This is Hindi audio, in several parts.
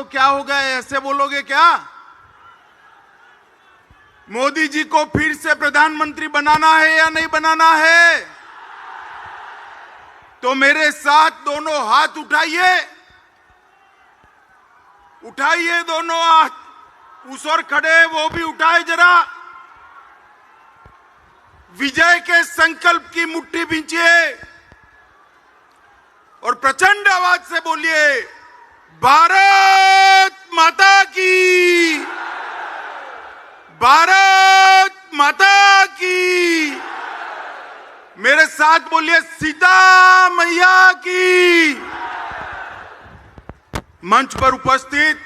तो क्या हो गया, ऐसे बोलोगे क्या? मोदी जी को फिर से प्रधानमंत्री बनाना है या नहीं बनाना है? तो मेरे साथ दोनों हाथ उठाइए, उठाइए दोनों हाथ। उस ओर खड़े वो भी उठाए जरा। विजय के संकल्प की मुट्ठी भींचिए और प्रचंड आवाज से बोलिए, भारत माता की, भारत माता की। मेरे साथ बोलिए, सीता मैया की। मंच पर उपस्थित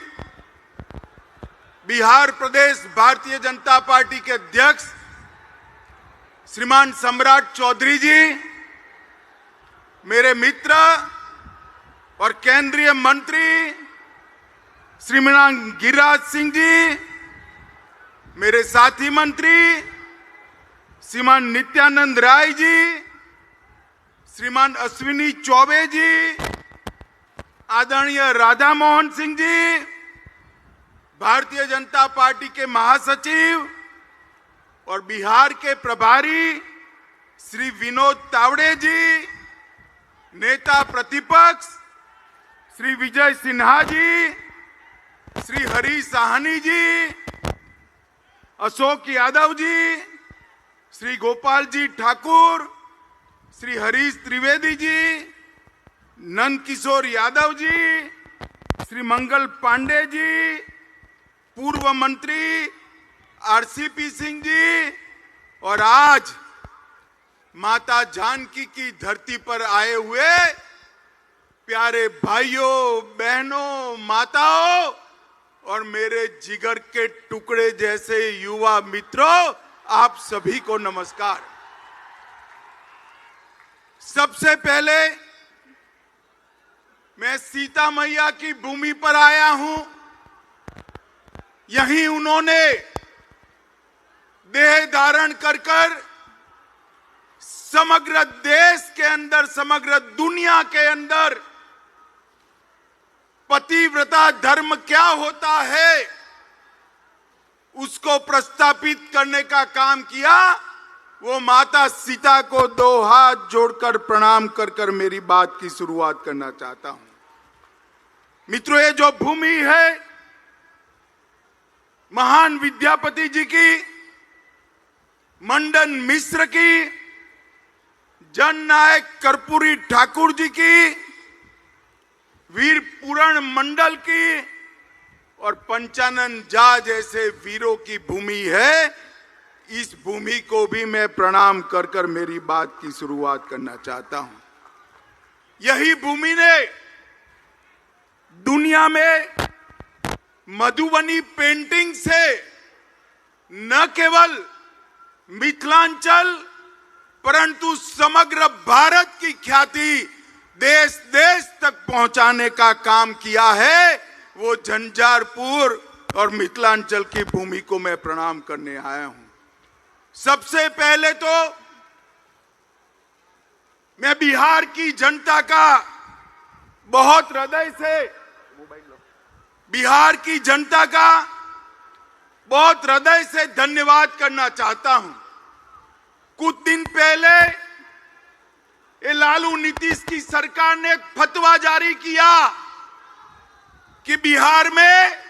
बिहार प्रदेश भारतीय जनता पार्टी के अध्यक्ष श्रीमान सम्राट चौधरी जी, मेरे मित्र और केंद्रीय मंत्री श्रीमान गिरिराज सिंह जी, मेरे साथी मंत्री श्रीमान नित्यानंद राय जी, श्रीमान अश्विनी चौबे जी, आदरणीय राधा मोहन सिंह जी, भारतीय जनता पार्टी के महासचिव और बिहार के प्रभारी श्री विनोद तावड़े जी, नेता प्रतिपक्ष श्री विजय सिन्हा जी, श्री हरीश साहनी जी, अशोक यादव जी, श्री गोपाल जी ठाकुर, श्री हरीश त्रिवेदी जी, नंद किशोर यादव जी, श्री मंगल पांडे जी, पूर्व मंत्री आरसीपी सिंह जी, और आज माता जानकी की धरती पर आए हुए प्यारे भाइयों बहनों माताओं और मेरे जिगर के टुकड़े जैसे युवा मित्रों, आप सभी को नमस्कार। सबसे पहले मैं सीता मैया की भूमि पर आया हूं। यहीं उन्होंने देह धारण कर समग्र देश के अंदर, समग्र दुनिया के अंदर पतिव्रता धर्म क्या होता है उसको प्रस्थापित करने का काम किया। वो माता सीता को दो हाथ जोड़कर प्रणाम कर मेरी बात की शुरुआत करना चाहता हूं। मित्रों, ये जो भूमि है महान विद्यापति जी की, मंडन मिश्र की, जननायक कर्पूरी ठाकुर जी की, वीर पूरण मंडल की और पंचानन झा जैसे वीरों की भूमि है। इस भूमि को भी मैं प्रणाम कर मेरी बात की शुरुआत करना चाहता हूं। यही भूमि ने दुनिया में मधुबनी पेंटिंग से न केवल मिथिलांचल परंतु समग्र भारत की ख्याति देश देश तक पहुंचाने का काम किया है। वो झंझारपुर और मिथिलांचल की भूमि को मैं प्रणाम करने आया हूं। सबसे पहले तो मैं बिहार की जनता का बहुत हृदय से, बिहार की जनता का बहुत हृदय से धन्यवाद करना चाहता हूं। कुछ दिन पहले ये लालू नीतीश की सरकार ने एक फतवा जारी किया कि बिहार में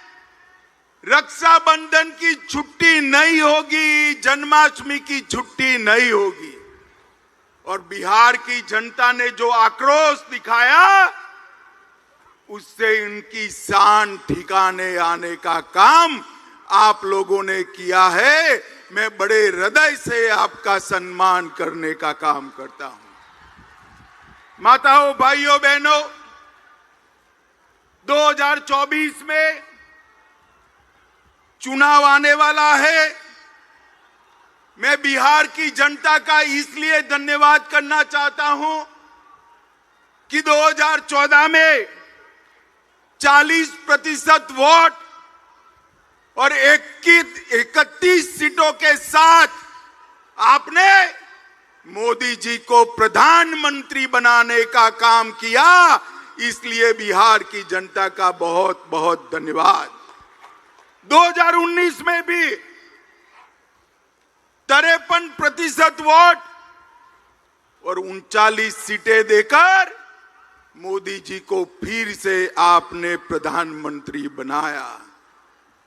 रक्षाबंधन की छुट्टी नहीं होगी, जन्माष्टमी की छुट्टी नहीं होगी। और बिहार की जनता ने जो आक्रोश दिखाया उससे इनकी शान ठिकाने आने का काम आप लोगों ने किया है। मैं बड़े हृदय से आपका सम्मान करने का काम करता हूं। माताओं, भाइयों, बहनों, 2024 में चुनाव आने वाला है। मैं बिहार की जनता का इसलिए धन्यवाद करना चाहता हूं कि 2014 में 40% वोट और 31 सीटों के साथ आपने मोदी जी को प्रधानमंत्री बनाने का काम किया। इसलिए बिहार की जनता का बहुत बहुत धन्यवाद। 2019 में भी 53% वोट और 39 सीटें देकर मोदी जी को फिर से आपने प्रधानमंत्री बनाया।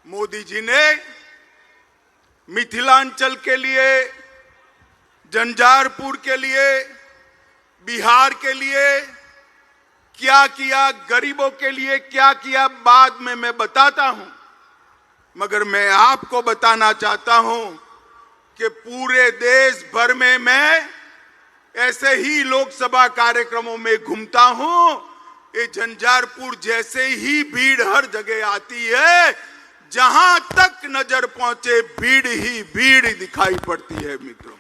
मोदी जी ने मिथिलांचल के लिए, झंझारपुर के लिए, बिहार के लिए क्या किया, गरीबों के लिए क्या किया, बाद में मैं बताता हूं। मगर मैं आपको बताना चाहता हूं कि पूरे देश भर में मैं ऐसे ही लोकसभा कार्यक्रमों में घूमता हूं। ये झंझारपुर जैसे ही भीड़ हर जगह आती है, जहां तक नजर पहुंचे भीड़ ही भीड़ दिखाई पड़ती है। मित्रों,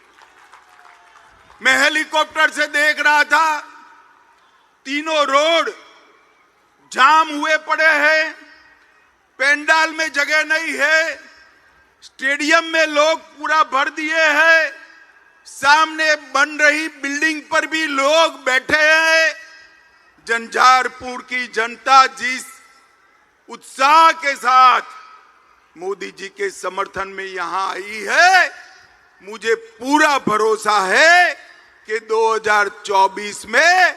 मैं हेलीकॉप्टर से देख रहा था, तीनों रोड जाम हुए पड़े हैं, पेंडाल में जगह नहीं है, स्टेडियम में लोग पूरा भर दिए हैं, सामने बन रही बिल्डिंग पर भी लोग बैठे हैं। झंझारपुर की जनता जिस उत्साह के साथ मोदी जी के समर्थन में यहां आई है, मुझे पूरा भरोसा है कि 2024 में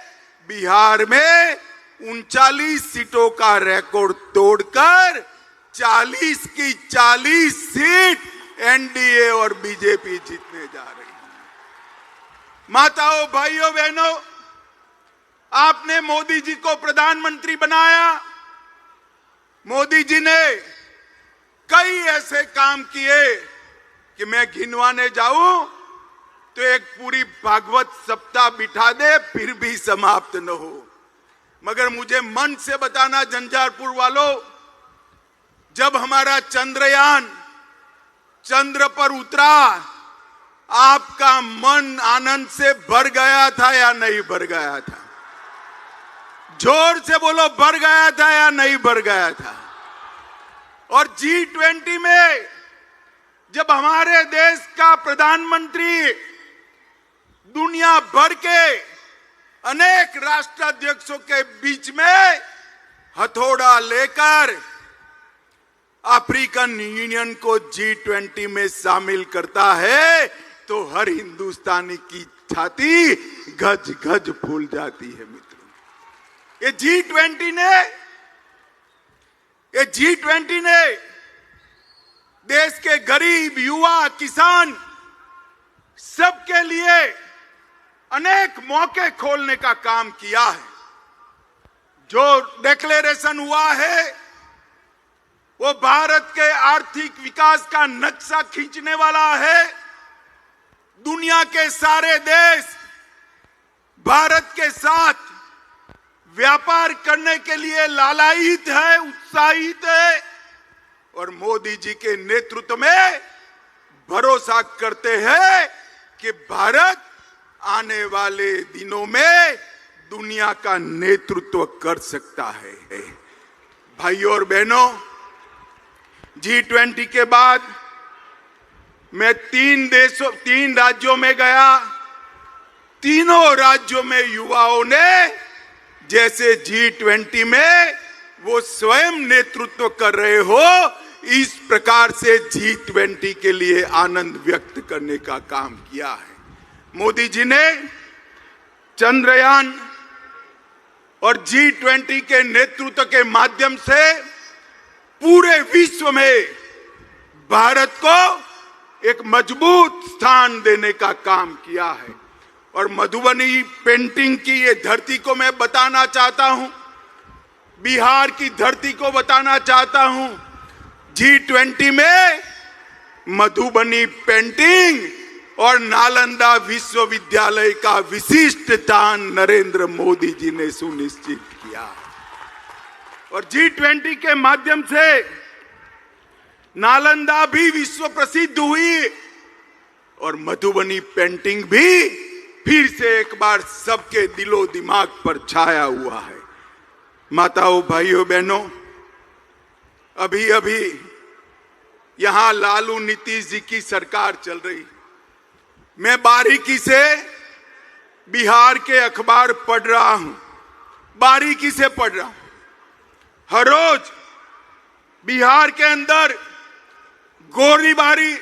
बिहार में 39 सीटों का रिकॉर्ड तोड़कर 40 की 40 सीट एनडीए और बीजेपी जीतने जा रही है। माताओं, भाइयों, बहनों, आपने मोदी जी को प्रधानमंत्री बनाया। मोदी जी ने कई ऐसे काम किए कि मैं गिनवाने जाऊं तो एक पूरी भागवत सप्ताह बिठा दे फिर भी समाप्त न हो। मगर मुझे मन से बताना, झंझारपुर वालों, जब हमारा चंद्रयान चंद्र पर उतरा, आपका मन आनंद से भर गया था या नहीं भर गया था? जोर से बोलो, भर गया था या नहीं भर गया था? और G20 में जब हमारे देश का प्रधानमंत्री दुनिया भर के अनेक राष्ट्राध्यक्षों के बीच में हथौड़ा लेकर अफ्रीकन यूनियन को G20 में शामिल करता है, तो हर हिंदुस्तानी की छाती गज गज फूल जाती है। मित्रों, ये G20 ने देश के गरीब, युवा, किसान सबके लिए अनेक मौके खोलने का काम किया है। जो डिक्लेरेशन हुआ है वो भारत के आर्थिक विकास का नक्शा खींचने वाला है। दुनिया के सारे देश भारत के साथ व्यापार करने के लिए लालायित है, उत्साहित है, और मोदी जी के नेतृत्व में भरोसा करते हैं कि भारत आने वाले दिनों में दुनिया का नेतृत्व कर सकता है। भाइयों और बहनों, G20 के बाद मैं 3 राज्यों में गया। तीनों राज्यों में युवाओं ने जैसे G20 में वो स्वयं नेतृत्व कर रहे हो, इस प्रकार से G20 के लिए आनंद व्यक्त करने का काम किया है। मोदी जी ने चंद्रयान और G20 के नेतृत्व के माध्यम से पूरे विश्व में भारत को एक मजबूत स्थान देने का काम किया है। और मधुबनी पेंटिंग की ये धरती को मैं बताना चाहता हूं, बिहार की धरती को बताना चाहता हूं। G20 में मधुबनी पेंटिंग और नालंदा विश्वविद्यालय का विशिष्ट स्थान नरेंद्र मोदी जी ने सुनिश्चित किया। और G20 के माध्यम से नालंदा भी विश्व प्रसिद्ध हुई और मधुबनी पेंटिंग भी फिर से एक बार सबके दिलो दिमाग पर छाया हुआ है। माताओं, भाइयों, बहनों, अभी अभी यहां लालू नीतीश जी की सरकार चल रही। मैं बारीकी से बिहार के अखबार पढ़ रहा हूं। बारीकी से पढ़ रहा हूं। हर रोज बिहार के अंदर गोलीबारी,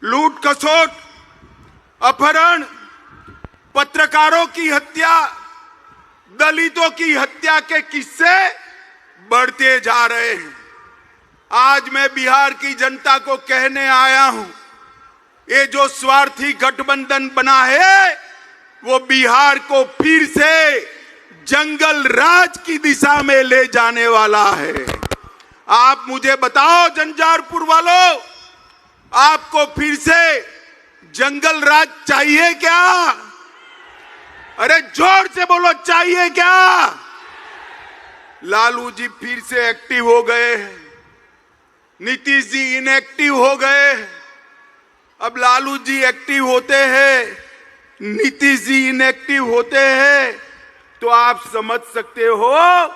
लूट खसोट, अपहरण, पत्रकारों की हत्या, दलितों की हत्या के किस्से बढ़ते जा रहे हैं। आज मैं बिहार की जनता को कहने आया हूं, ये जो स्वार्थी गठबंधन बना है वो बिहार को फिर से जंगल राज की दिशा में ले जाने वाला है। आप मुझे बताओ झंझारपुर वालों, आपको फिर से जंगल राज चाहिए क्या? अरे जोर से बोलो, चाहिए क्या? लालू जी फिर से एक्टिव हो गए हैं, नीतीश जी इनएक्टिव हो गए। अब लालू जी एक्टिव होते हैं, नीतीश जी इनएक्टिव होते हैं, तो आप समझ सकते हो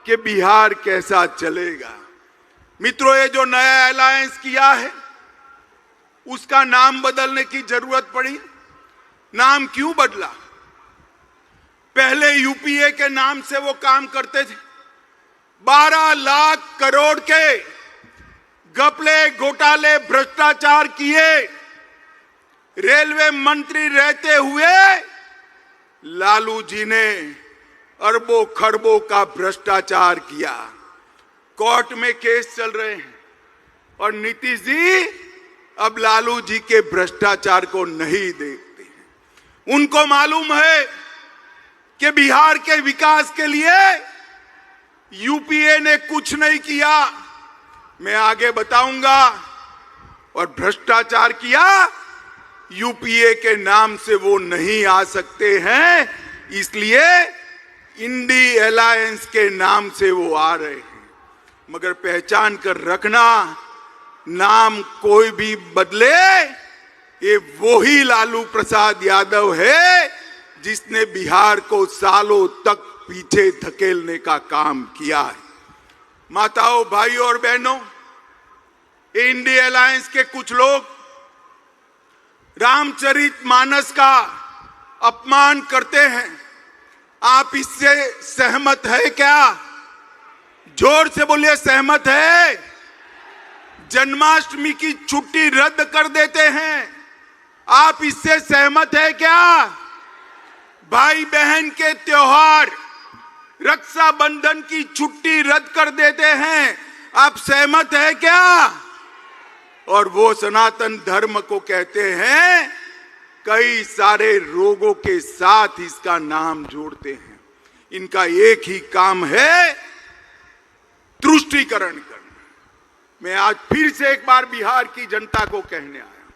कि बिहार कैसा चलेगा। मित्रों, ये जो नया अलायंस किया है उसका नाम बदलने की जरूरत पड़ी। नाम क्यों बदला? पहले यूपीए के नाम से वो काम करते थे। 12 लाख करोड़ के घपले, घोटाले, भ्रष्टाचार किए। रेलवे मंत्री रहते हुए लालू जी ने अरबों खरबों का भ्रष्टाचार किया। कोर्ट में केस चल रहे हैं और नीतीश जी अब लालू जी के भ्रष्टाचार को नहीं देखते हैं। उनको मालूम है कि बिहार के विकास के लिए यूपीए ने कुछ नहीं किया। मैं आगे बताऊंगा। और भ्रष्टाचार किया, यूपीए के नाम से वो नहीं आ सकते हैं, इसलिए इंडी अलायंस के नाम से वो आ रहे हैं। मगर पहचान कर रखना, नाम कोई भी बदले, ये वही लालू प्रसाद यादव है जिसने बिहार को सालों तक पीछे धकेलने का काम किया है। माताओं, भाइयों और बहनों, इंडी अलायंस के कुछ लोग रामचरितमानस का अपमान करते हैं। आप इससे सहमत है क्या? जोर से बोलिए, सहमत है? जन्माष्टमी की छुट्टी रद्द कर देते हैं, आप इससे सहमत है क्या? भाई बहन के त्योहार, रक्षाबंधन की छुट्टी रद्द कर देते हैं, आप सहमत है क्या? और वो सनातन धर्म को कहते हैं, कई सारे रोगों के साथ इसका नाम जोड़ते हैं। इनका एक ही काम है, तुष्टीकरण करना। मैं आज फिर से एक बार बिहार की जनता को कहने आया,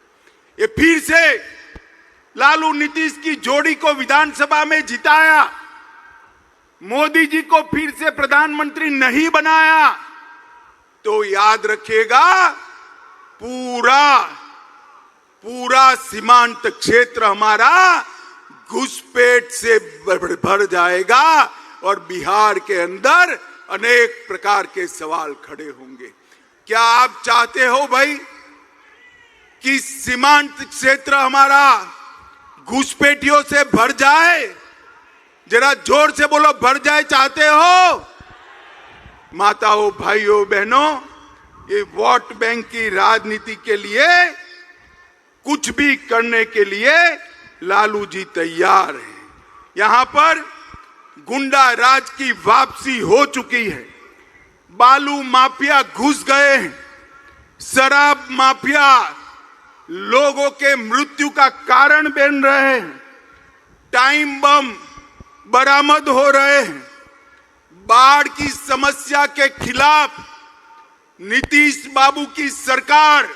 ये फिर से लालू नीतीश की जोड़ी को विधानसभा में जिताया, मोदी जी को फिर से प्रधानमंत्री नहीं बनाया, तो याद रखिएगा पूरा सीमांत क्षेत्र हमारा घुसपैठ से भर जाएगा और बिहार के अंदर अनेक प्रकार के सवाल खड़े होंगे। क्या आप चाहते हो भाई कि सीमांत क्षेत्र हमारा घुसपैठियों से भर जाए? जरा जोर से बोलो, भर जाए चाहते हो? माताओं, भाइयों, बहनों, ये वोट बैंक की राजनीति के लिए कुछ भी करने के लिए लालू जी तैयार हैं। यहां पर गुंडा राज की वापसी हो चुकी है। बालू माफिया घुस गए हैं, शराब माफिया लोगों के मृत्यु का कारण बन रहे हैं, टाइम बम बरामद हो रहे हैं। बाढ़ की समस्या के खिलाफ नीतीश बाबू की सरकार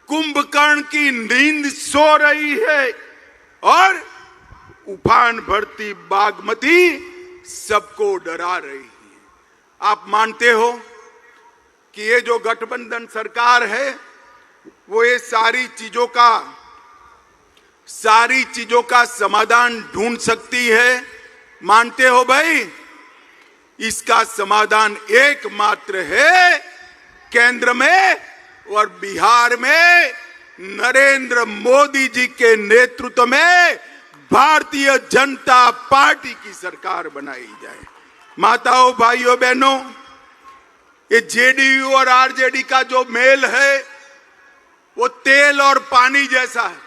कुंभकर्ण की नींद सो रही है और उफान भरती बागमती सबको डरा रही है। आप मानते हो कि ये जो गठबंधन सरकार है वो ये सारी चीजों का समाधान ढूंढ सकती है? मानते हो भाई? इसका समाधान एकमात्र है, केंद्र में और बिहार में नरेंद्र मोदी जी के नेतृत्व में भारतीय जनता पार्टी की सरकार बनाई जाए। माताओं, भाइयों, बहनों, ये जेडीयू और आरजेडी का जो मेल है वो तेल और पानी जैसा है,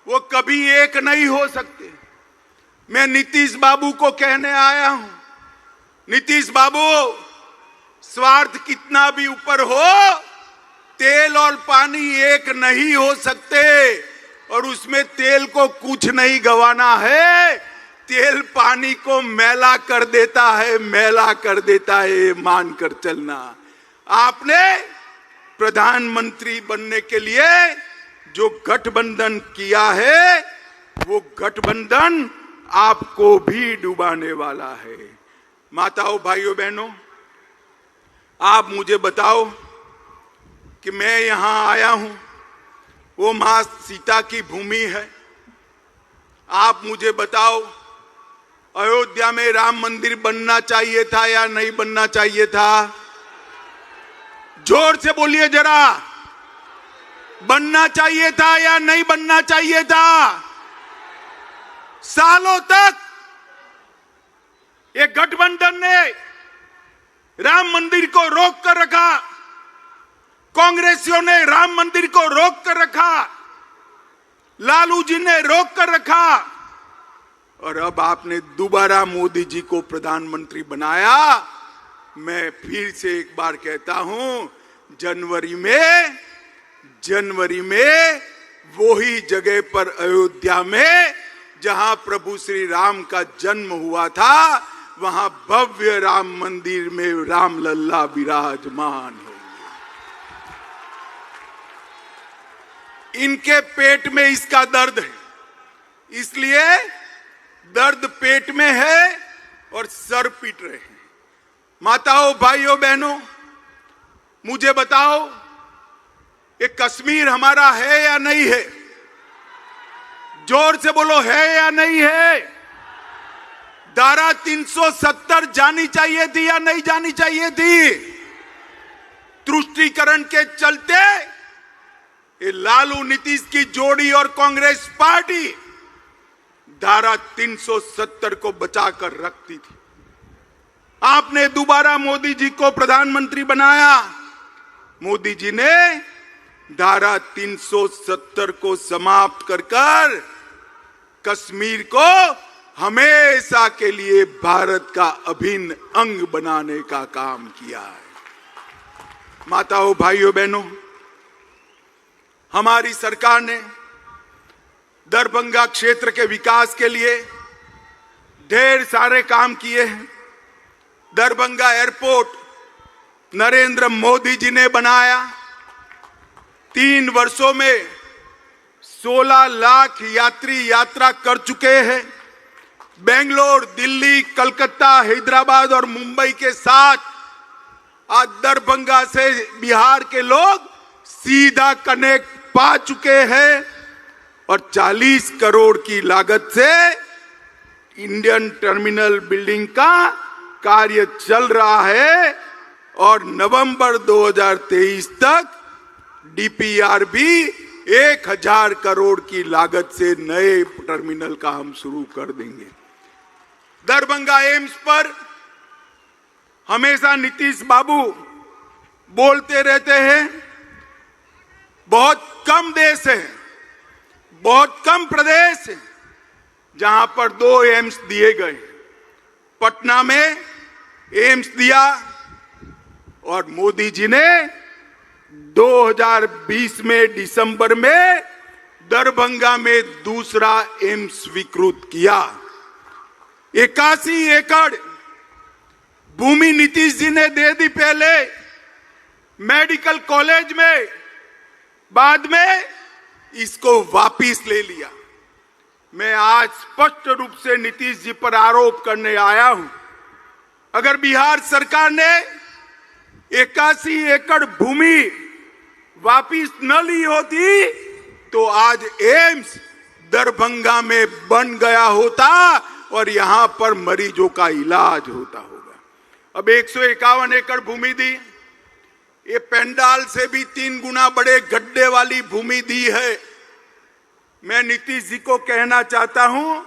वो कभी एक नहीं हो सकते। मैं नीतीश बाबू को कहने आया हूं, नीतीश बाबू, स्वार्थ कितना भी ऊपर हो, तेल और पानी एक नहीं हो सकते, और उसमें तेल को कुछ नहीं गंवाना है, तेल पानी को मैला कर देता है, मैला कर देता है, मानकर चलना। आपने प्रधानमंत्री बनने के लिए जो गठबंधन किया है, वो गठबंधन आपको भी डुबाने वाला है। माताओं, भाइयों, बहनों, आप मुझे बताओ कि मैं यहां आया हूं, वो मां सीता की भूमि है। आप मुझे बताओ, अयोध्या में राम मंदिर बनना चाहिए था या नहीं बनना चाहिए था? जोर से बोलिए जरा, बनना चाहिए था या नहीं बनना चाहिए था? सालों तक ये गठबंधन ने राम मंदिर को रोक कर रखा, कांग्रेसियों ने राम मंदिर को रोक कर रखा, लालू जी ने रोक कर रखा, और अब आपने दोबारा मोदी जी को प्रधानमंत्री बनाया। मैं फिर से एक बार कहता हूं, जनवरी में वही जगह पर अयोध्या में जहां प्रभु श्री राम का जन्म हुआ था, वहां भव्य राम मंदिर में राम लल्ला विराजमान होंगे। इनके पेट में इसका दर्द है, इसलिए दर्द पेट में है और सर पीट रहे हैं। माताओं, भाइयों, बहनों, मुझे बताओ, ये कश्मीर हमारा है या नहीं है? जोर से बोलो, है या नहीं है? धारा 370 जानी चाहिए थी या नहीं जानी चाहिए थी? तुष्टीकरण के चलते ये लालू नीतीश की जोड़ी और कांग्रेस पार्टी धारा 370 को बचाकर रखती थी। आपने दोबारा मोदी जी को प्रधानमंत्री बनाया। मोदी जी ने धारा 370 को समाप्त कर कश्मीर को हमेशा के लिए भारत का अभिन्न अंग बनाने का काम किया है। माताओं, भाइयों, बहनों, हमारी सरकार ने दरभंगा क्षेत्र के विकास के लिए ढेर सारे काम किए हैं। दरभंगा एयरपोर्ट नरेंद्र मोदी जी ने बनाया। 3 वर्षों में 16 लाख यात्री यात्रा कर चुके हैं। बेंगलोर, दिल्ली, कलकत्ता, हैदराबाद और मुंबई के साथ आज दरभंगा से बिहार के लोग सीधा कनेक्ट पा चुके हैं, और 40 करोड़ की लागत से इंडियन टर्मिनल बिल्डिंग का कार्य चल रहा है, और नवंबर 2023 तक डीपीआर भी 1000 करोड़ की लागत से नए टर्मिनल का हम शुरू कर देंगे। दरभंगा एम्स पर हमेशा नीतीश बाबू बोलते रहते हैं, बहुत कम देश है, बहुत कम प्रदेश है जहां पर 2 एम्स दिए गए। पटना में एम्स दिया, और मोदी जी ने 2020 में दिसंबर में दरभंगा में दूसरा एम्स स्वीकृत किया। 81 एकड़ भूमि नीतीश जी ने दे दी पहले मेडिकल कॉलेज में, बाद में इसको वापिस ले लिया। मैं आज स्पष्ट रूप से नीतीश जी पर आरोप करने आया हूं, अगर बिहार सरकार ने 81 एकड़ भूमि वापिस न ली होती तो आज एम्स दरभंगा में बन गया होता और यहां पर मरीजों का इलाज होता होगा। अब 151 एकड़ भूमि दी, ये पेंडाल से भी 3 गुना बड़े गड्ढे वाली भूमि दी है। मैं नीतीश जी को कहना चाहता हूं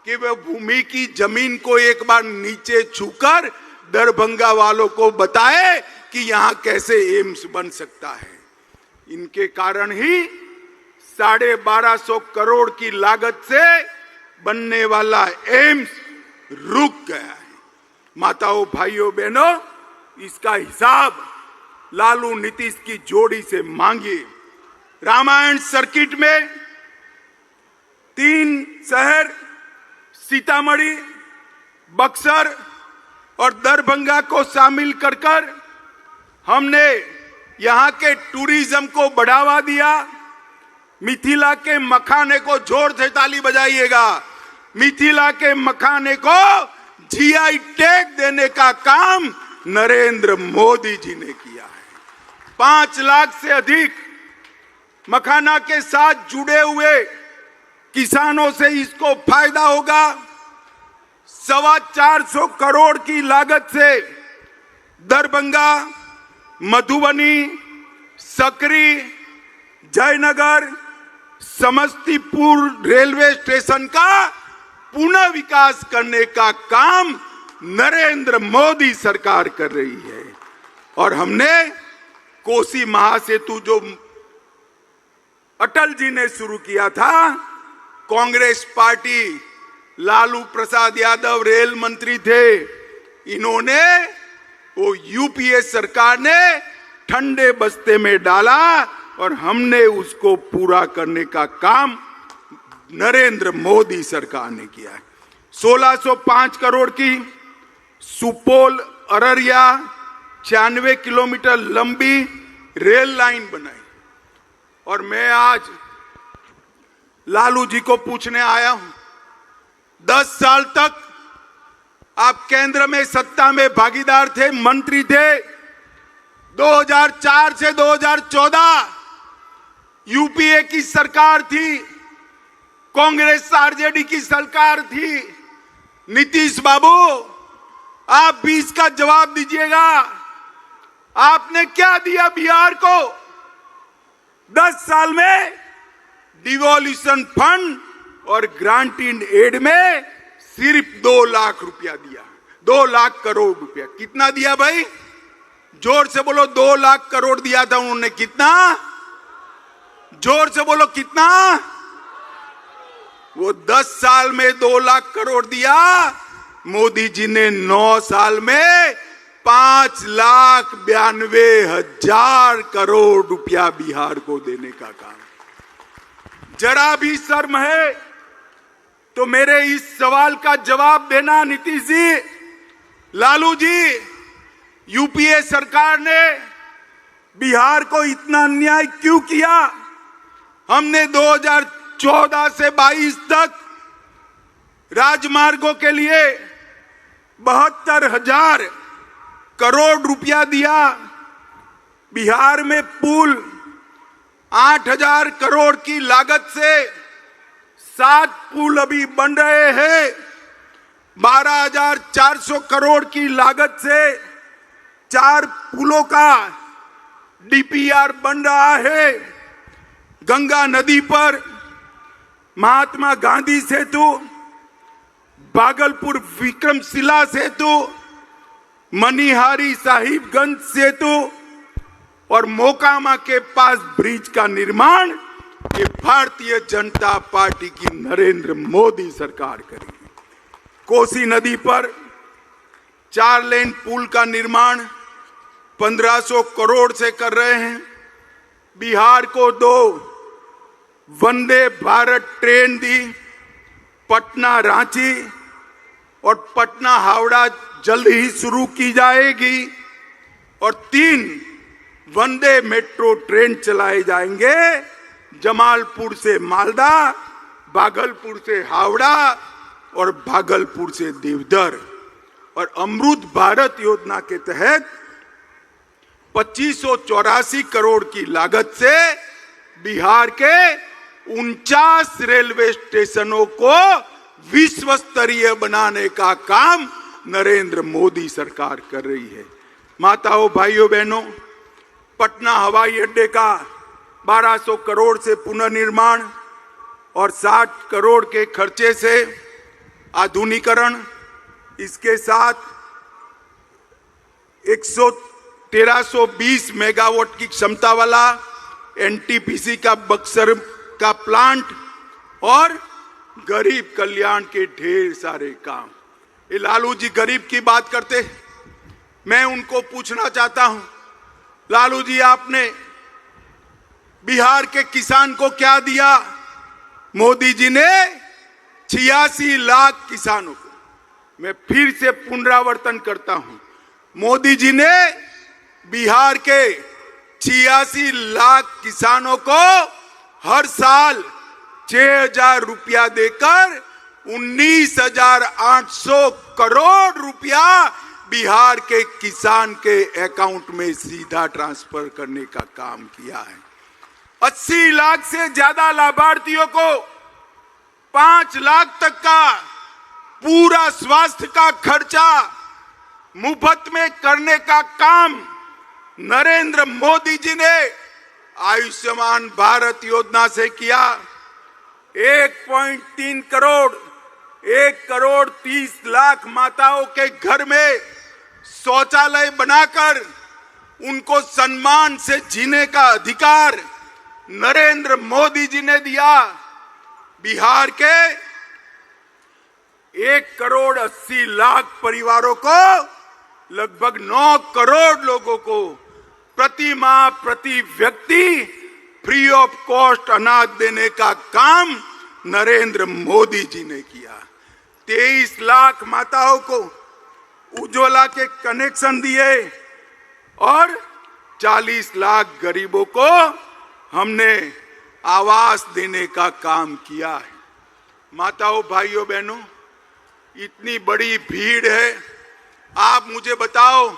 कि वे भूमि की जमीन को एक बार नीचे छूकर दरभंगा वालों को बताए कि यहां कैसे एम्स बन सकता है। इनके कारण ही 1250 करोड़ की लागत से बनने वाला एम्स रुक गया है। माताओं, भाइयों, बहनों, इसका हिसाब लालू नीतीश की जोड़ी से मांगिए। रामायण सर्किट में 3 शहर सीतामढ़ी, बक्सर और दरभंगा को शामिल कर हमने यहां के टूरिज्म को बढ़ावा दिया। मिथिला के मखाने को जोर से ताली बजाइएगा। मिथिला के मखाने को जीआई टैग देने का काम नरेंद्र मोदी जी ने किया है। 5 लाख से अधिक मखाना के साथ जुड़े हुए किसानों से इसको फायदा होगा। 425 करोड़ की लागत से दरभंगा, मधुबनी, सकरी, जयनगर, समस्तीपुर रेलवे स्टेशन का पुनः विकास करने का काम नरेंद्र मोदी सरकार कर रही है। और हमने कोसी महासेतु जो अटल जी ने शुरू किया था, कांग्रेस पार्टी, लालू प्रसाद यादव रेल मंत्री थे, इन्होंने वो यूपीए सरकार ने ठंडे बस्ते में डाला और हमने उसको पूरा करने का काम नरेंद्र मोदी सरकार ने किया है। 1605 करोड़ की सुपौल अररिया 96 किलोमीटर लंबी रेल लाइन बनाई। और मैं आज लालू जी को पूछने आया हूं, 10 साल तक आप केंद्र में सत्ता में भागीदार थे, मंत्री थे। 2004 से 2014 यूपीए की सरकार थी, कांग्रेस आरजेडी की सरकार थी। नीतीश बाबू, आप भी इसका जवाब दीजिएगा। आपने क्या दिया बिहार को? 10 साल में डिवोल्यूशन फंड और ग्रांट इन एड में सिर्फ 2 लाख रुपया दिया। 2 लाख करोड़ रुपया। कितना दिया भाई? जोर से बोलो। 2 लाख करोड़ दिया था उन्होंने। कितना? जोर से बोलो। कितना? वो 10 साल में 2 लाख करोड़ दिया। मोदी जी ने 9 साल में 5,92,000 करोड़ रुपया बिहार को देने का काम। जरा भी शर्म है तो मेरे इस सवाल का जवाब देना नीतीश जी, लालू जी। यूपीए सरकार ने बिहार को इतना अन्याय क्यों किया? हमने 2014 से 22 तक राजमार्गों के लिए 72,000 करोड़ रुपया दिया। बिहार में पुल 8,000 करोड़ की लागत से 7 पुल अभी बन रहे हैं। 12,400 करोड़ की लागत से 4 पुलों का डीपीआर बन रहा है। गंगा नदी पर महात्मा गांधी सेतु, भागलपुर विक्रमशिला सेतु, मनिहारी साहिबगंज सेतु और मोकामा के पास ब्रिज का निर्माण ये भारतीय जनता पार्टी की नरेंद्र मोदी सरकार करेगी। कोसी नदी पर 4 लेन पुल का निर्माण 1500 करोड़ से कर रहे हैं। बिहार को 2 वंदे भारत ट्रेन दी, पटना रांची और पटना हावड़ा जल्द ही शुरू की जाएगी। और 3 वंदे मेट्रो ट्रेन चलाए जाएंगे, जमालपुर से मालदा, भागलपुर से हावड़ा और भागलपुर से देवधर। और अमृत भारत योजना के तहत 2584 करोड़ की लागत से बिहार के 49 रेलवे स्टेशनों को विश्व स्तरीय बनाने का काम नरेंद्र मोदी सरकार कर रही है। माताओं, भाइयों, बहनों, पटना हवाई अड्डे का 1200 करोड़ से पुनर्निर्माण, और 60 करोड़ के खर्चे से आधुनिकीकरण, इसके साथ 1320 मेगावाट की क्षमता वाला एनटीपीसी का बक्सर का प्लांट और गरीब कल्याण के ढेर सारे काम। ये लालू जी गरीब की बात करते, मैं उनको पूछना चाहता हूं, लालू जी आपने बिहार के किसान को क्या दिया? मोदी जी ने 86 लाख किसानों को, मैं फिर से पुनरावर्तन करता हूं, मोदी जी ने बिहार के 86 लाख किसानों को हर साल 6,000 रुपया देकर 19,800 करोड़ रुपया बिहार के किसान के अकाउंट में सीधा ट्रांसफर करने का काम किया है। 80 लाख से ज्यादा लाभार्थियों को 5 लाख तक का पूरा स्वास्थ्य का खर्चा मुफ्त में करने का काम नरेंद्र मोदी जी ने आयुष्मान भारत योजना से किया। 1.3 करोड़ 1,30 लाख माताओं के घर में शौचालय बनाकर उनको सम्मान से जीने का अधिकार नरेंद्र मोदी जी ने दिया। बिहार के 1,80 लाख परिवारों को लगभग 9 करोड़ लोगों को प्रति माह प्रति व्यक्ति फ्री ऑफ कॉस्ट अनाज देने का काम नरेंद्र मोदी जी ने किया। 23 लाख माताओं को उज्ज्वला के कनेक्शन दिए और 40 लाख गरीबों को हमने आवास देने का काम किया है। माताओं, भाइयों, बहनों, इतनी बड़ी भीड़ है, आप मुझे बताओ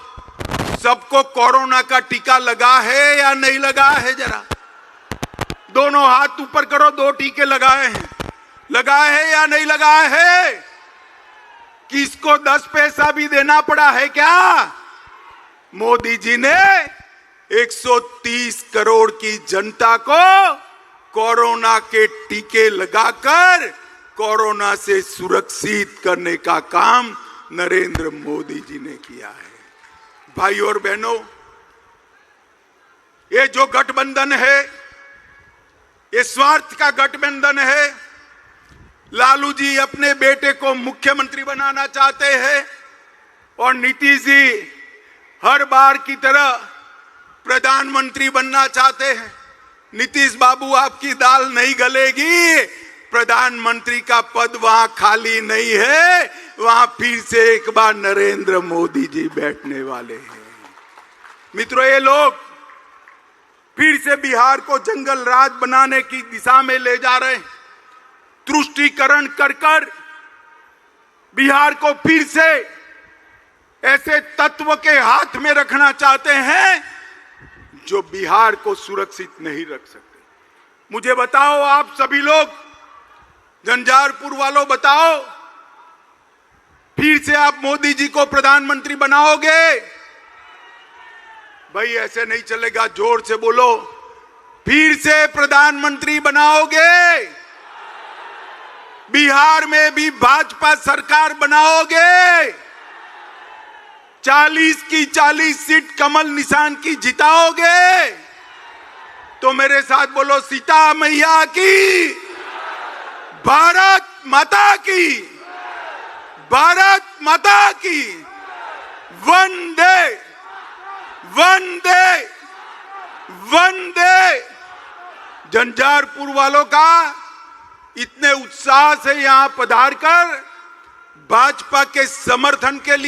सबको कोरोना का टीका लगा है या नहीं लगा है? जरा दोनों हाथ ऊपर करो, 2 टीके लगाए हैं, लगाए हैं या नहीं लगाए हैं? किसको 10 पैसा भी देना पड़ा है क्या? मोदी जी ने 130 करोड़ की जनता को कोरोना के टीके लगाकर कोरोना से सुरक्षित करने का काम नरेंद्र मोदी जी ने किया है। भाइयों और बहनों, ये जो गठबंधन है, ये स्वार्थ का गठबंधन है। लालू जी अपने बेटे को मुख्यमंत्री बनाना चाहते हैं और नीतीश जी हर बार की तरह प्रधानमंत्री बनना चाहते हैं। नीतीश बाबू, आपकी दाल नहीं गलेगी, प्रधानमंत्री का पद वहां खाली नहीं है, वहां फिर से एक बार नरेंद्र मोदी जी बैठने वाले हैं। मित्रों, ये लोग फिर से बिहार को जंगल राज बनाने की दिशा में ले जा रहे हैं। तुष्टीकरण कर कर बिहार को फिर से ऐसे तत्व के हाथ में रखना चाहते हैं जो बिहार को सुरक्षित नहीं रख सकते। मुझे बताओ, आप सभी लोग, झंझारपुर वालों, बताओ, फिर से आप मोदी जी को प्रधानमंत्री बनाओगे? भाई ऐसे नहीं चलेगा, जोर से बोलो, फिर से प्रधानमंत्री बनाओगे? बिहार में भी भाजपा सरकार बनाओगे? 40 की 40 सीट कमल निशान की जिताओगे? तो मेरे साथ बोलो, सीता मैया की, भारत माता की, भारत माता की, वंदे वंदे वंदे। झंझारपुर वालों का इतने उत्साह से यहां पधार कर भाजपा के समर्थन के लिए